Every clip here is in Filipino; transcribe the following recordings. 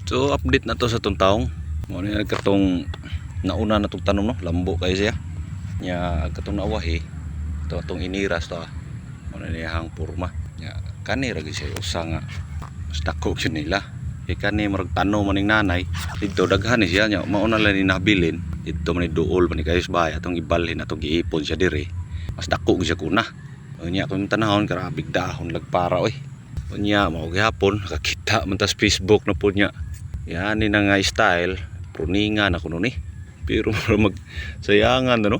So update na to sa itong taong. Muna yung katong nauna na itong tanong no, lambo kayo siya. Nya katong nawahi. Ito itong iniras to. Muna niyang purma. Nya kanira siya usa nga. Mas dako yun nila. Kani marag tanong maning nanay. Dito daghan siya nya mauna lang ni nabilin. Dito man duol man ni kayo sa bahay atong ibalhin atong giipon siya dire. Mas dako siya kuna. Unya kung tanahon karabig dahon lagpara oy. Unya mao gihapon nakakita man tas Facebook na po niya. Yan ni na nga style, pruningan ako nun eh. Pero mag sayangan no.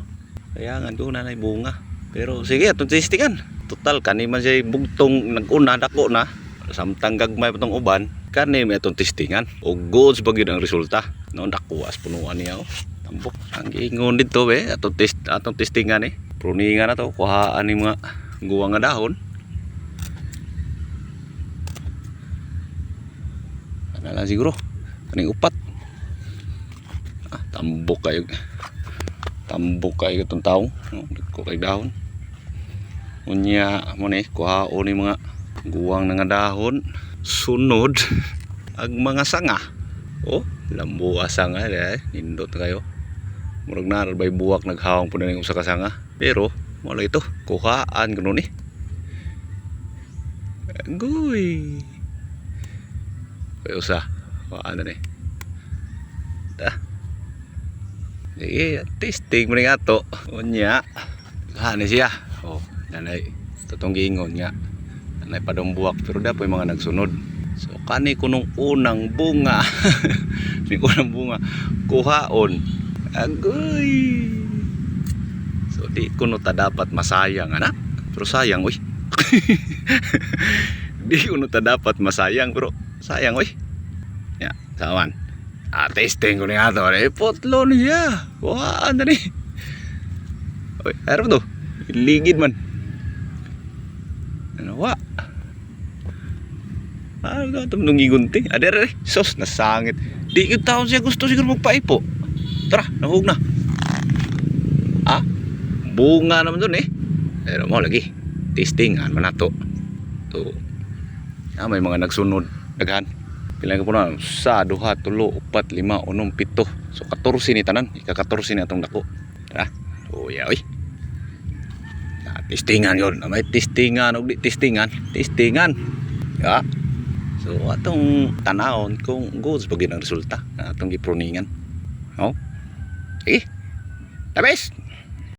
Sayangan ko na bunga. Pero sige atong testingan. Total kani man siya bugtong nag-una dako na. Samtang gagmay patong uban, kani may atong testingan. O goods pag yun ang resulta. No nakuwas punuan niya oh. Tambok ang giingon dito be atong testingan eh. Pruningan na to kuhaan ni mga guwang nga dahon. Ano lang siguro kaning upat. Tambok kayo itong taong ko kay dahon. Unya mo ni kuhaon ni mga guwang nga dahon. Sunod ag mga sanga. Oh lambo sanga nindot kayo. Murag narabay buwak naghawang po na ng usa ka sanga. Pero wala ito kuhaan ganoon eh. Agoy kayo sa ano ni sige testing mo nga to unya hani siya oh nanay totong giingon nga nanay padong buwak pero dapoy mga nagsunod so kani kunong unang bunga ni unang bunga kuhaon agoy so di kuno ta dapat masayang anak pero sayang oy di kuno ta dapat masayang pero sayang oy ya saman testing ko niya ito. Potlo niya. Wah, ano rin. Uy, harap to. Ligid man. Ano, wah. Ano ito nung gigunti. Ada rin. Sos, nasangit. Di yung taon siya gusto siguro magpaipo. Tara, nahug na. Bunga naman dun eh. Pero mo lagi. Testingan man na to. Ito. May mga nagsunod. Daghan. Pilang ko na sa 2, 3, 4, 5, 6, 7. So 14 ni tanan, ika-14 ni atong dako. Tara. Oh yeah, oy. Testingan yon. May testingan og di testingan. Testingan. Ya. So atong tanawon kung goods pag ang resulta atong gipruningan. Oh. Sige. Tapos.